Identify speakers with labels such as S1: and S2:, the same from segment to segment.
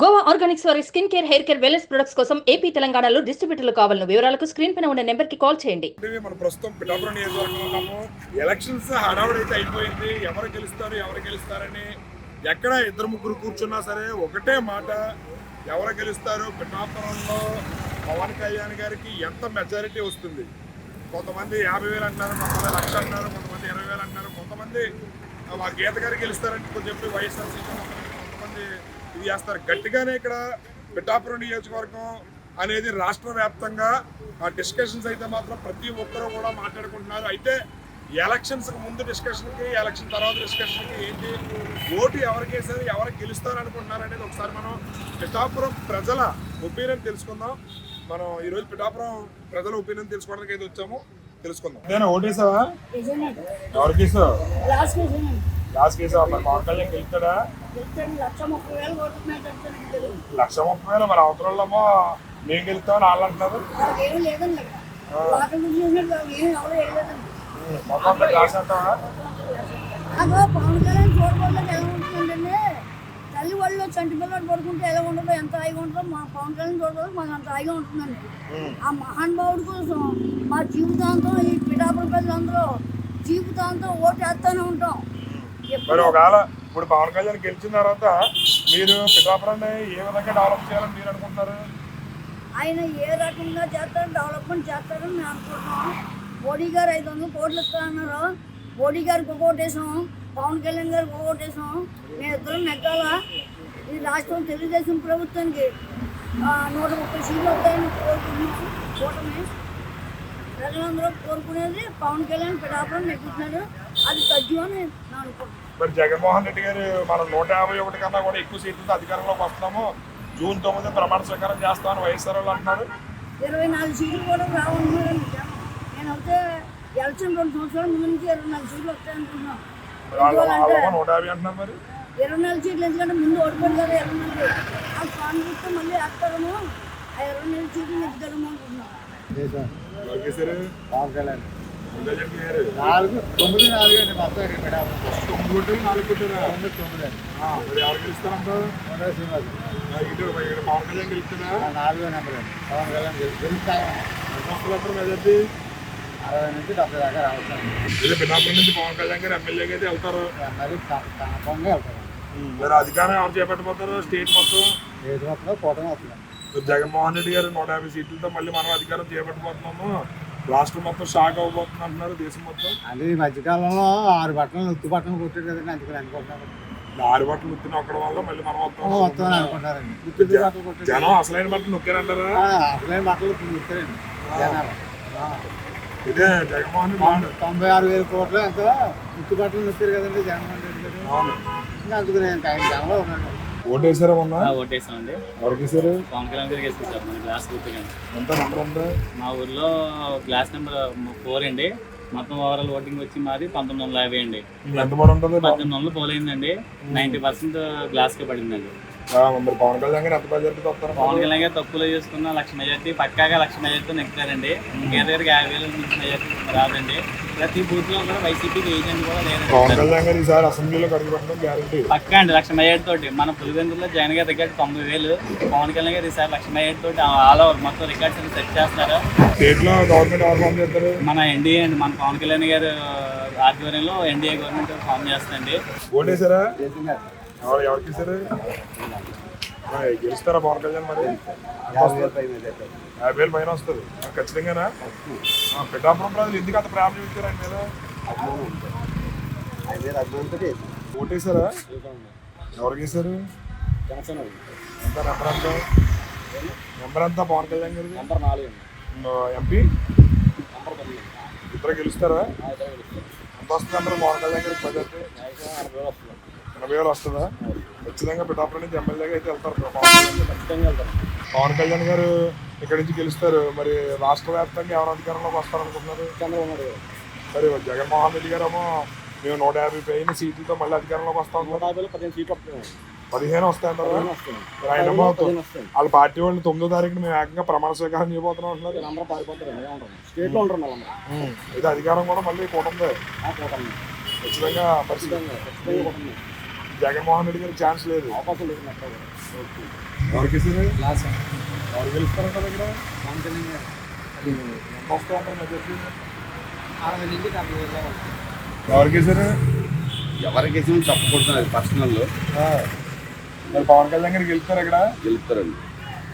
S1: Goa Organics వారి skin care, hair care, wellness products కోసం AP, తెలంగాణలో డిస్ట్రిబ్యూటర్లు కావాలను వివరాలకు స్క్రీన్ పైన ఉన్న నెంబర్ కి కాల్ చేయండి.
S2: మన ప్రస్తుతం పిఠాపురం నియోజకవర్గంలో ఉన్నాము. ఎలక్షన్స్ హడావుడి అయితే అయిపోయింది. ఎవరు గెలుస్తారని ఎక్కడ ఇద్దరు ముగ్గురు కూర్చున్నా సరే ఒకటే మాట, ఎవరు గెలుస్తారు, పిఠాపురంలో పవన్ కళ్యాణ్ గారికి ఎంత మెజారిటీ వస్తుంది. కొంతమంది 50,000 అంటున్నారు, కొంతమంది 1,00,000 అంటున్నారు, కొంతమంది 20,000 అంటున్నారు, కొంతమంది మా గీత గారికి గెలుస్తారంటే కొంచెం చెప్పి వైఎస్ఆర్సీపీ కొంతమంది ఇది చేస్తారు. గట్టిగానే ఇక్కడ పిఠాపురం నియోజకవర్గం అనేది రాష్ట్ర వ్యాప్తంగా డిస్కషన్స్ అయితే మాత్రం ప్రతి ఒక్కరూ కూడా మాట్లాడుకుంటున్నారు. అయితే ఎలక్షన్స్కి ముందు డిస్కషన్కి, ఎలక్షన్ తర్వాత డిస్కషన్కి ఏంటి, ఓటు ఎవరికేసారి ఎవరు గెలుస్తారు అనుకుంటున్నారు అనేది ఒకసారి మనం పిఠాపురం ప్రజల ఒపీనియన్ తెలుసుకుందాం. మనం ఈరోజు పిఠాపురం ప్రజల ఒపీనియన్ తెలుసుకోవడానికి అయితే వచ్చాము, తెలుసుకుందాం. నేను ఓటేసావా? ఎవరికి ఇస్తావు? లాస్ట్ కేసు మరి పవన్ కళ్యాణ్ గెలుస్తాడా? 1,30,000 మరి అవతరంలో నేను గెలుస్తామని వాళ్ళు అంటున్నారు. మొత్తం క్లాస్ అంటావా?
S3: పవన్ కళ్యాణ్ చూడబోతులకు ఎలా ఉంటుందంటే, తల్లి వాళ్ళు చంటి పిల్లలు పడుకుంటే ఎలా ఉండదో, ఎంత హాయిగా ఉంటుందో మా పవన్ కళ్యాణ్ చూడబోదు మాకు అంత హాయిగా ఉంటుందండి. ఆ మహానుభావుడి కోసం మా జీవితాంతం ఈ పిఠాపురం ప్రజలందరూ జీవితాంతం ఓటు వేస్తూనే ఉంటాం.
S2: మరి ఒకవేళ ఇప్పుడు పవన్ కళ్యాణ్ గెలిచిన తర్వాత మీరు పిఠాపురాన్ని ఏ విధంగా డెవలప్ చేయాలని మీరు అనుకుంటున్నారు?
S3: ఆయన ఏ రకంగా చేస్తారో డెవలప్మెంట్ చేస్తారని మేము అనుకుంటున్నాం. మోడీ గారు 500 కోట్లు ఇస్తారన్నారు. మోడీ గారికి ఒక ఓటేసాం, పవన్ కళ్యాణ్ గారికి ఒక ఓటేసాం. మేము ఇద్దరం నెగ్గాల. ఈ రాష్ట్రం తెలుగుదేశం ప్రభుత్వానికి 130 సీట్లు వస్తాయని కోరుకుంటున్నాం. కూటమి ప్రజలందరూ కోరుకునేది పవన్ కళ్యాణ్ పిఠాపురం నెగ్గుతున్నాడు, అది తగ్గు అని నేను అనుకుంటున్నాను.
S2: మరి జగన్మోహన్ రెడ్డి గారు మనం 151 కన్నా కూడా ఎక్కువ సీట్లతో అధికారంలోకి వస్తాము, June 9 ప్రమాణ స్వీకారం చేస్తామని వైఎస్ఆర్ వాళ్ళు అంటున్నారు.
S3: 24 సీట్లు కూడా రావాలన్నారు. నేనైతే ఎలక్షన్ 2 సంవత్సరాల ముందు నుంచి 24 సీట్లు వస్తాయనుకుంటున్నాను.
S2: 150 అంటున్నారు. మరి
S3: 24 సీట్లు ఎందుకంటే ముందు ఓడిపోయి కదా 24 ఆ కాంగ్రెస్ మళ్ళీ వేస్తారేమో, ఆ 24 సీట్లు నెగ్గుతారేమో అనుకుంటున్నాను.
S4: పవన్ కళ్యాణ్ 4, 9, 4 అండి మొత్తం ఇక్కడ 9.
S2: ఎవరు గెలుస్తారంటారు? పవన్ కళ్యాణ్ గెలుస్తున్నా
S4: 4వ నెంబర్ అండి. పవన్ కళ్యాణ్ గెలుస్తాను.
S2: మెజార్టీ
S4: 60 నుంచి 70 దాకా రావచ్చు.
S2: పిఠాపురం నుంచి పవన్ కళ్యాణ్ గారు ఎమ్మెల్యేగా అయితే వెళ్తారు.
S4: మరి కన్ఫర్మ్గా వెళ్తారు.
S2: మరి అధికారం ఎవరు చేపట్టబోతారు? స్టేట్ మొత్తం
S4: ఏది వస్తుందో కూటమి వస్తుంది.
S2: జగన్మోహన్ రెడ్డి గారు 150 సీట్లతో మళ్ళీ మనం అధికారం చేపట్టబోతున్నాము, రాష్ట్రం మొత్తం షాక్ అవ్వబోతుంది అంటున్నారు, దేశం మొత్తం.
S4: అంటే ఈ మధ్యకాలంలో 6 బట్టలు ఉత్తు బట్టలు కొట్టారు కదండి, అందుకని అనుకుంటున్నారు.
S2: 6 బట్టలు ఉత్తిన ఒక్కడం వల్ల మళ్ళీ మనం
S4: వస్తామని అనుకుంటారండి. ఉత్తు బట్టలు కొట్టారు.
S2: జనం అసలైన బట్టలు నొక్కారంటారా?
S4: అసలైన బట్టలు నొక్కారండి జనాలు.
S2: ఇదే జగన్మోహన్ రెడ్డి
S4: 96,000 కోట్లు ఎంతో ఉత్తు బట్టలు నొక్కారు కదండి జగన్మోహన్ రెడ్డి గారు. ఇంకా అందుకు నేను ఆయన జనంలో ఉన్నాను.
S2: ఓటేసారా మొన్న?
S5: ఓటేసామండి.
S2: ఎవరికి వేసారు?
S5: పవన్ కళ్యాణ్ గారికి వేసాం సార్. మన క్లాస్ గుర్తుగా
S2: ఎంత నెంబర్ ఉందా?
S5: మా ఊర్లో క్లాస్ నెంబర్ 4 అండి. మొత్తం ఓవరాల్ ఓటింగ్ వచ్చి మాది 1950 అండి.
S2: ఎంత మంది ఉంటుంది?
S5: 1800 పోలైందండి. 90% గ్లాస్కే పడిందండి.
S2: మరి పవన్ కళ్యాణ్ గారు ఎంత మెజార్టీతో వస్తారు?
S5: పవన్ కళ్యాణ్ గారు తక్కువలో చేసుకున్న 1,00,000 మెజార్టీ, పక్కాగా 1,00,000 మెజార్టీతో నెక్కుతారండి. గీత గారికి 50,000 నుంచి మెజార్టీ రాదండి. ప్రతి బూత్ లో కూడా వైసీపీకి ఏజెంట్ కూడా లేదండి.
S2: పవన్ కళ్యాణ్ గారు ఈసారి అసెంబ్లీలో అడుగు పెట్టడం గ్యారంటీ
S5: పక్కా అండి. 1,00,000 మెజార్టీ తోటి మన పులివెందులో జగన్ గారి రికార్డు 90,000, పవన్ కళ్యాణ్ గారు ఈసారి 1,00,000 మెజార్టీ తోటి ఆల్ ఓవర్ మొత్తం రికార్డ్స్ అన్ని సెట్ చేస్తున్నారు.
S2: స్టేట్ లో గవర్నమెంట్ ఎవరు ఫామ్ చేస్తారు?
S5: మన ఎన్డీఏ అండి. మన పవన్ కళ్యాణ్ గారు ఆధ్వర్యంలో ఎన్డీఏ గవర్నమెంట్ ఫామ్ చేస్తుంది.
S2: ఓటేసారా? ఎవరికి ఇస్తారు? గెలుస్తారా పవన్ కళ్యాణ్? మరి 50,000 పైన వస్తుంది ఖచ్చితంగానా? పిఠాపురం ప్రజలు ఎందుకు అంత ప్రేమ చూపించారు ఆయన మీద? ఓటేసారా? ఎవరికి ఇస్తారు? ఎంత నెంబర్ అంతా? నెంబర్ అంతా పవన్ కళ్యాణ్ గారి?
S4: నెంబర్ 4
S2: ఎంపీ ఇద్దరు గెలుస్తారా? ఎంత వస్తుంది నెంబర్ పవన్ కళ్యాణ్ గారికి? 80,000 వస్తుందా? ఖచ్చితంగా పిఠాపురం నుంచి ఎమ్మెల్యేగా అయితే వెళ్తారు. పవన్ కళ్యాణ్ గారు ఇక్కడ నుంచి గెలుస్తారు. మరి రాష్ట్ర వ్యాప్తంగా ఎవరు అధికారంలోకి వస్తారనుకుంటున్నారు?
S4: చంద్రబాబు నాయుడు.
S2: మరి జగన్మోహన్ రెడ్డి గారు ఏమో మేము 150 పైన సీట్లతో మళ్ళీ అధికారంలోకి వస్తాం.
S4: 15 సీట్లు వస్తున్నాయి.
S2: 15 వస్తాయంటారు. ఆయన వాళ్ళ పార్టీ వాళ్ళు 9వ తారీఖున మేము ఏకంగా ప్రమాణ స్వీకారం చేయబోతున్నాం అంటున్నారు.
S4: అందరూ పారిపోతారు. స్టేట్ లో ఉంటారు.
S2: ఇది అధికారం కూడా మళ్ళీ కూటమి ఖచ్చితంగా పరిస్థితి. జగన్మోహన్ రెడ్డి గారికి ఛాన్స్ లేదు.
S4: అవకాశం లేదు మొత్తం.
S2: ఓకే. ఎవరికి సార్
S4: లాస్
S2: ఎవరు గెలుస్తారంటారు ఇక్కడ?
S4: పవన్ కళ్యాణ్ గారు
S2: ఎంత వస్తూ ఉంటారు మెజార్టీ?
S4: 60 నుంచి 70 వేల వరకు.
S2: ఎవరికి సార్?
S6: ఎవరికి చెప్పకూడదు పర్సనల్
S2: మరి పవన్ కళ్యాణ్ గారు గెలుస్తారు ఇక్కడ?
S6: గెలుస్తారండి,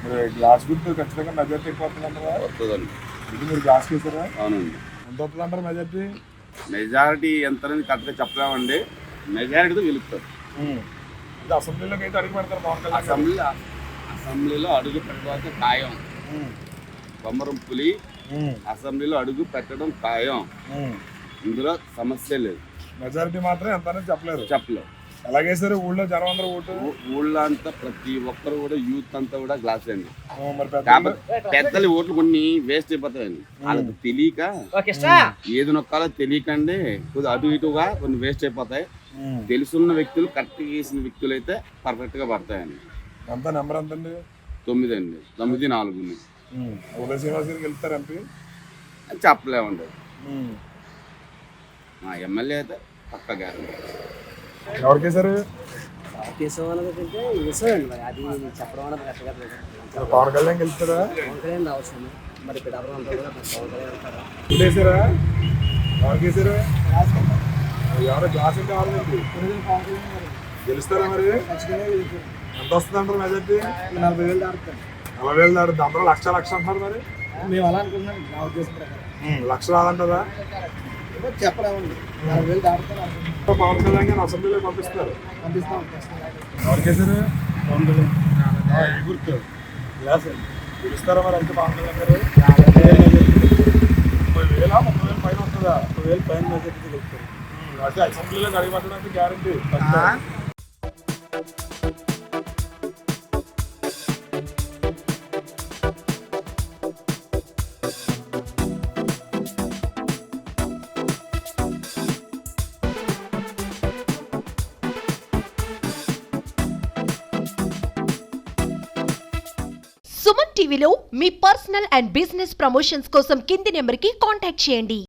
S2: మరి గ్లాస్ గుర్తు ఖచ్చితంగా మెజార్టీ ఎక్కువ వస్తుందంటారా?
S6: వస్తుందండి.
S2: ఇది మీరు గ్లాస్ వేసారా?
S6: అవునండి.
S2: ఎంత వస్తుంది అంటారు మెజార్టీ?
S6: మెజారిటీ ఎంత అనేది కరెక్ట్గా చెప్పలేమండి, మెజారిటీతో గెలుస్తారు.
S2: ఇది అసెంబ్లీలోకి అయితే అడిగి పెడతారు పవన్ కళ్యాణ్ గారు.
S6: అసెంబ్లీలో అడుగు పెట్టడం ఖాయం. కొమరం పులి అసెంబ్లీలో అడుగు పెట్టడం ఖాయం, ఇందులో సమస్య లేదు.
S2: మెజారిటీ మాత్రం ఎంత అనేది చెప్పలేరు.
S6: చెప్పలేవు.
S2: అలాగే సార్ ఊళ్ళో జనం అందరూ ఓటు
S6: ఊళ్ళో అంతా ప్రతి ఒక్కరు కూడా యూత్ అంతా కూడా గ్లాస్ అండి.
S2: మరి పెద్ద
S6: కాబట్టి పెద్దలు ఓట్లు కొన్ని వేస్ట్ అయిపోతాయండి, వాళ్ళకి తెలియక ఏది నొక్కాలో తెలియకండి కొద్దిగా అటు ఇటుగా కొన్ని వేస్ట్ అయిపోతాయి. తెలుసున్న వ్యక్తులు కరెక్ట్గా వేసిన వ్యక్తులు అయితే పర్ఫెక్ట్గా పడతాయండి.
S2: ఎంత నెంబర్ ఎంత అండి?
S6: 9 అండి, 9-4
S2: ఉదయ శ్రీనివాస్ గారికి వెళ్తారు ఎంపీ?
S6: చెప్పలేమండి. మా ఎమ్మెల్యే అయితే పక్క గ్యారెంటీ.
S2: ఎవరికి సార్?
S7: కేశవ వాళ్ళకంటే వేసామండి, మరి అది చెప్పడం అనేది కరెక్ట్గా
S2: పవన్ కళ్యాణ్ వెళ్తారా?
S7: పవన్ కళ్యాణ్ రావచ్చు. మరి ఇప్పుడు ఎవరు అంతా కూడా పవన్ కళ్యాణ్ వెళ్తారా?
S2: వేసారా? ఎవరికి వేసారా? ఎవరో గ్లాస్ అంటే ఎవరికి గెలుస్తారా? మరి ఎంత వస్తుంది అంటారు మెజార్టీ?
S4: 40,000 దాటుతారు.
S2: 40,000 దాడుతుంది. అందరూ లక్ష అంటారు. మరి
S4: మేము అలా అనుకుంటున్నాం, నా ఉద్దేశం ప్రకారం.
S2: లక్ష రాదంటారా?
S4: చెప్పలేమండి. 40,000 దాటుతారు అనుకుంటున్నాం.
S2: పవన్ కళ్యాణ్ గారిని అసెంబ్లీలో పంపిస్తారు.
S4: పంపిస్తాం.
S2: ఎవరికి వేసారు? పవన్ కళ్యాణ్ గుర్తు గ్లాస్ గెలుస్తారా? మరి అంతే పవన్ కళ్యాణ్ గారు 30,000 పైన వస్తుందా?
S4: 30,000 పైన మెజారిటీ గెలుస్తారు.
S2: అయితే అసెంబ్లీలో అడిగిపట్టడానికి గ్యారంటీ.
S8: సుమన్ టీవీలో మీ పర్సనల్ అండ్ బిజినెస్ ప్రమోషన్స్ కోసం కింది నెంబర్కి కాంటాక్ట్ చేయండి.